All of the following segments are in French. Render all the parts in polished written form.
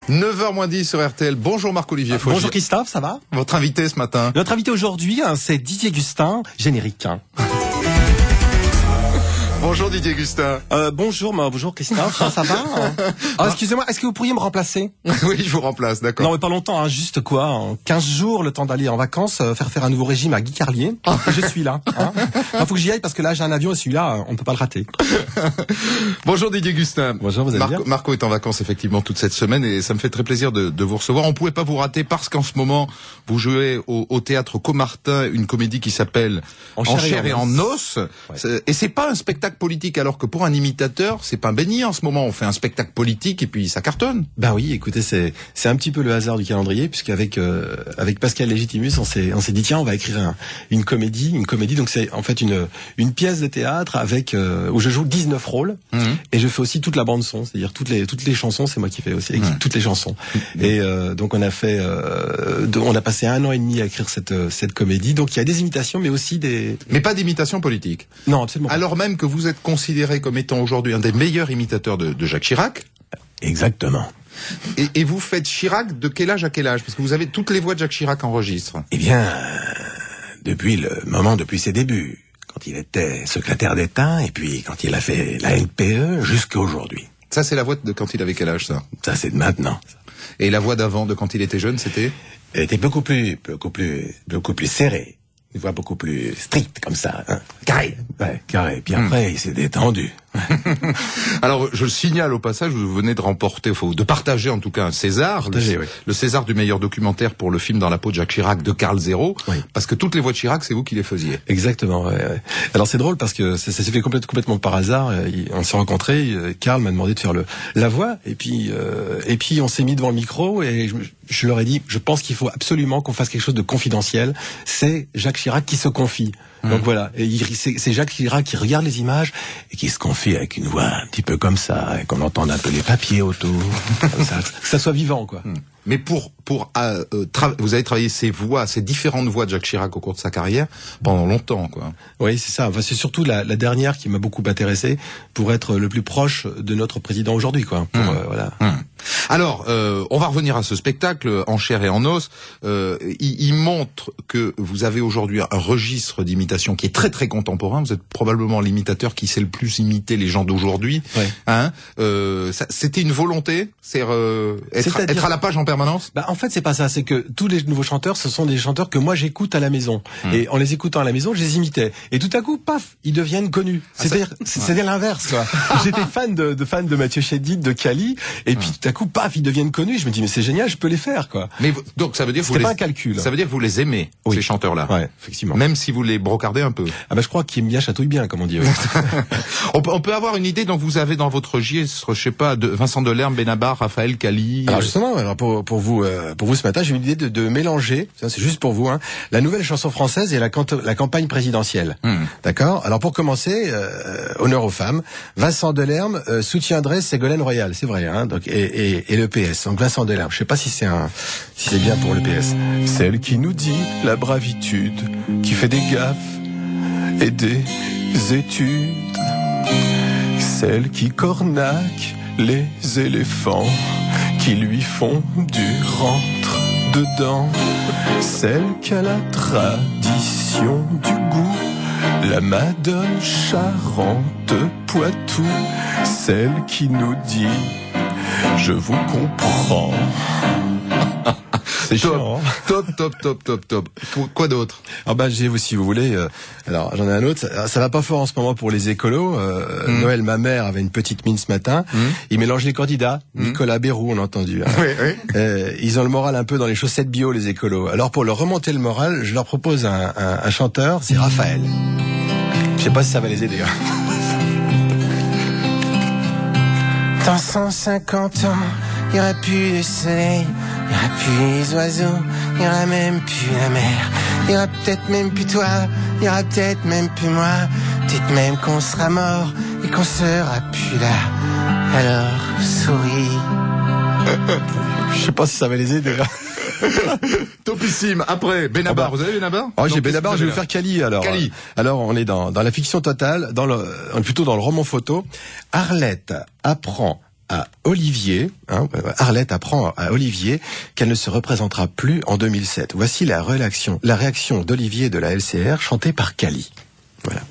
9h moins 10 sur RTL. Bonjour Marc-Olivier Fogier. Bonjour Christophe, ça va? Votre invité ce matin? Notre invité aujourd'hui, c'est Didier Gustin, générique. Bonjour Didier Gustin. Bonjour Christophe, ça va? Excusez-moi, est-ce que vous pourriez me remplacer? Oui, je vous remplace, d'accord. Non, mais pas longtemps, juste quoi, en 15 jours, le temps d'aller en vacances, faire un nouveau régime à Guy Carlier. Je suis là. Faut que j'y aille parce que là, j'ai un avion et celui-là, on ne peut pas le rater. Bonjour Didier Gustin. Bonjour, vous allez bien? Marco est en vacances effectivement toute cette semaine et ça me fait très plaisir de vous recevoir. On pouvait pas vous rater parce qu'en ce moment, vous jouez au théâtre Caumartin une comédie qui s'appelle En chair et en os. Ouais. Et c'est pas un spectacle politique, alors que pour un imitateur, c'est pas béni en ce moment. On fait un spectacle politique et puis ça cartonne. Ben oui, écoutez, c'est un petit peu le hasard du calendrier, puisqu'avec avec Pascal Légitimus, on s'est dit tiens, on va écrire une comédie. Donc c'est en fait une pièce de théâtre avec où je joue 19 rôles et je fais aussi toute la bande son, c'est-à-dire toutes les chansons, c'est moi qui fais aussi toutes les chansons. Et donc on a passé 1 an et demi à écrire cette comédie. Donc il y a des imitations, mais aussi mais pas d'imitation politique. Non, absolument pas. Alors même que vous êtes considéré comme étant aujourd'hui un des meilleurs imitateurs de Jacques Chirac. Exactement. Et vous faites Chirac de quel âge à quel âge? Parce que vous avez toutes les voix de Jacques Chirac enregistrées. Eh bien, depuis ses débuts, quand il était secrétaire d'État, et puis quand il a fait la LPE, jusqu'à aujourd'hui. Ça, c'est la voix de quand il avait quel âge, ça? Ça, c'est de maintenant. Et la voix d'avant, de quand il était jeune, c'était? Elle était beaucoup plus serrée. Une voix beaucoup plus stricte, comme ça, hein. Carré. Ouais, carré. Puis après, il s'est détendu. Alors, je le signale au passage, vous venez de remporter, de partager en tout cas un César, le César du meilleur documentaire pour le film Dans la peau de Jacques Chirac de Karl Zéro, parce que toutes les voix de Chirac, c'est vous qui les faisiez. Exactement. Ouais. Alors c'est drôle parce que ça s'est fait complètement par hasard. On s'est rencontrés, Karl m'a demandé de faire la voix, et puis on s'est mis devant le micro et je leur ai dit, je pense qu'il faut absolument qu'on fasse quelque chose de confidentiel. C'est Jacques Chirac qui se confie. Donc voilà, et c'est Jacques Chirac qui regarde les images et qui se confie avec une voix un petit peu comme ça, et qu'on entende un peu les papiers autour, comme ça, que ça soit vivant, quoi. Mais vous avez travaillé ces différentes voix de Jacques Chirac au cours de sa carrière pendant longtemps, quoi. Oui, c'est ça. Enfin, c'est surtout la dernière qui m'a beaucoup intéressé pour être le plus proche de notre président aujourd'hui, quoi. Voilà. Alors, on va revenir à ce spectacle En chair et en os. Il montre que vous avez aujourd'hui un registre d'imitation qui est très très contemporain. Vous êtes probablement l'imitateur qui sait le plus imiter les gens d'aujourd'hui. C'était une volonté, être à la page en permanence. En fait, c'est pas ça. C'est que tous les nouveaux chanteurs, ce sont des chanteurs que moi j'écoute à la maison. Et en les écoutant à la maison, je les imitais. Et tout à coup, paf, ils deviennent connus. C'est-à-dire l'inverse, quoi. J'étais fan de Mathieu Chédid, de Cali, et puis tout à coup, paf, ils deviennent connus. Je me dis mais c'est génial, je peux les faire, quoi. Mais donc ça veut dire que pas un calcul. Ça veut dire que vous les aimez, ces chanteurs-là. Ouais, effectivement. Même si vous les brocardez un peu. Je crois qu'ils aiment bien chatouille bien, comme on dit. On peut avoir une idée. Donc vous avez dans votre registre, je sais pas, de Vincent Delerme, Benabar, Raphaël, Cali. Alors justement, pour vous ce matin, j'ai eu l'idée de mélanger, ça c'est juste pour vous, la nouvelle chanson française et la campagne présidentielle. D'accord? Alors pour commencer, honneur aux femmes, Vincent Delerme soutiendrait Ségolène Royal, c'est vrai, donc et le PS. Donc Vincent Delerme, je sais pas si c'est bien pour le PS. Celle qui nous dit la bravitude, qui fait des gaffes et des études, celle qui cornaque les éléphants qui lui font du rentre-dedans, celle qui a la tradition du goût, la Madone Charente-Poitou, celle qui nous dit « Je vous comprends ». C'est chiant, Top. Quoi d'autre? J'ai aussi, si vous voulez. Alors j'en ai un autre. Ça va pas fort en ce moment pour les écolos. Noël, ma mère avait une petite mine ce matin. Il mélange les candidats. Nicolas Bérou, on a entendu. Ils ont le moral un peu dans les chaussettes bio, les écolos. Alors pour leur remonter le moral, je leur propose un chanteur. C'est Raphaël. Je sais pas si ça va les aider. Dans 150 ans, il n'y aura plus de soleil, il n'y aura plus les oiseaux, il n'y aura même plus la mer, il n'y aura peut-être même plus toi, il n'y aura peut-être même plus moi, peut-être même qu'on sera mort et qu'on sera plus là. Alors, souris. Je sais pas si ça va les aider. Topissime. Après, Benabar. Vous avez Benabar? J'ai Benabar, je vais vous faire Cali, alors. Cali. Alors, on est dans la fiction totale, on est plutôt dans le roman photo. Arlette apprend à Olivier, Arlette apprend à Olivier qu'elle ne se représentera plus en 2007. Voici la réaction d'Olivier de la LCR chantée par Cali. Voilà.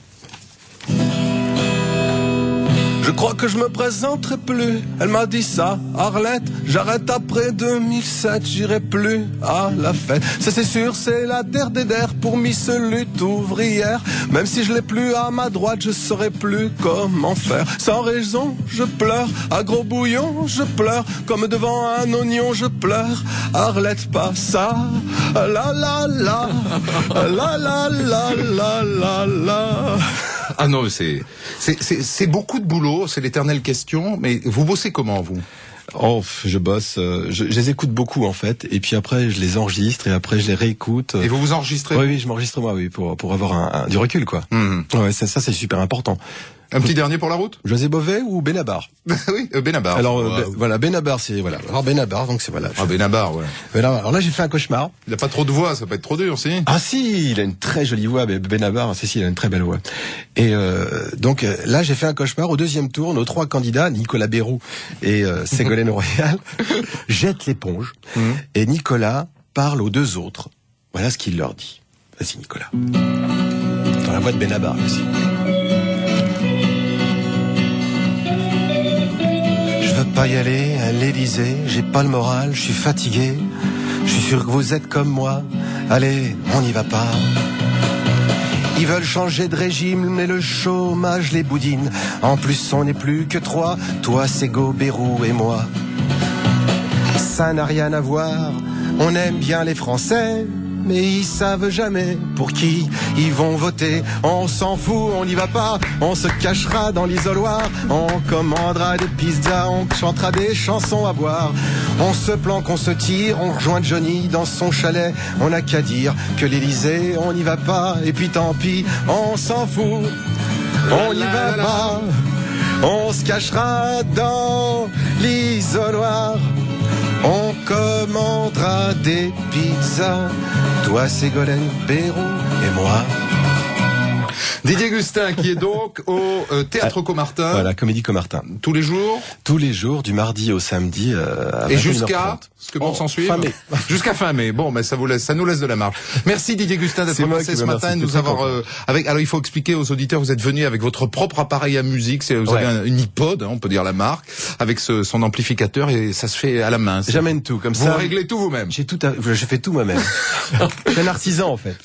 Je crois que je me présenterai plus. Elle m'a dit ça, Arlette. J'arrête après 2007, j'irai plus à la fête. Ça c'est sûr, c'est la der pour Miss Lutte ouvrière. Même si je l'ai plus à ma droite, je saurais plus comment faire. Sans raison, je pleure. À gros bouillon, je pleure. Comme devant un oignon, je pleure. Arlette, pas ça. La la la. La la la la la la. Ah non, c'est beaucoup de boulot, c'est l'éternelle question, mais vous bossez comment, vous? Oh, je bosse, je les écoute beaucoup en fait, et puis après je les enregistre et après je les réécoute. Et vous vous enregistrez? Oui, je m'enregistre moi, oui, pour avoir du recul, quoi. Ouais, ça c'est super important. Un petit dernier pour la route? José Bové ou Benabar? Oui, Benabar. Alors voilà, Benabar, c'est voilà. Alors Benabar, donc c'est voilà. Ah Benabar, ouais. Benabar. Alors là, j'ai fait un cauchemar. Il a pas trop de voix, ça peut être trop dur, si. Ah si, il a une très jolie voix, Benabar. Si, il a une très belle voix. Et donc là, j'ai fait un cauchemar au deuxième tour. Nos 3 candidats, Nicolas Bérou et Ségolène Royal, jettent l'éponge. Et Nicolas parle aux 2 autres. Voilà ce qu'il leur dit. Vas-y, Nicolas. Dans la voix de Benabar aussi. Je veux pas y aller à l'Élysée, j'ai pas le moral, je suis fatigué. Je suis sûr que vous êtes comme moi. Allez, on n'y va pas. Ils veulent changer de régime, mais le chômage les boudine. En plus, on n'est plus que 3, toi, Ségo, Bérou et moi. Ça n'a rien à voir, on aime bien les Français, mais ils savent jamais pour qui ils vont voter. On s'en fout, on n'y va pas, on se cachera dans l'isoloir. On commandera des pizzas, on chantera des chansons à boire. On se planque, on se tire, on rejoint Johnny dans son chalet. On n'a qu'à dire que l'Élysée, on n'y va pas. Et puis tant pis, on s'en fout, on n'y va pas. On se cachera dans l'isoloir. On commandera des pizzas, toi Ségolène, Bérou et moi. Didier Gustin, qui est donc au Théâtre Comartin. Voilà, Comédie Comartin. Tous les jours? Tous les jours, du mardi au samedi. Et jusqu'à ce que bon s'en suive. Fin mai. Jusqu'à fin mai. Bon, mais ça nous laisse de la marge. Merci Didier Gustin d'être passé ce matin et de nous avoir alors il faut expliquer aux auditeurs, vous êtes venu avec votre propre appareil à musique, vous avez une iPod, on peut dire la marque, avec son amplificateur et ça se fait à la main. J'amène tout comme ça. Vous réglez tout vous-même. Je fais tout moi-même. Je suis un artisan en fait.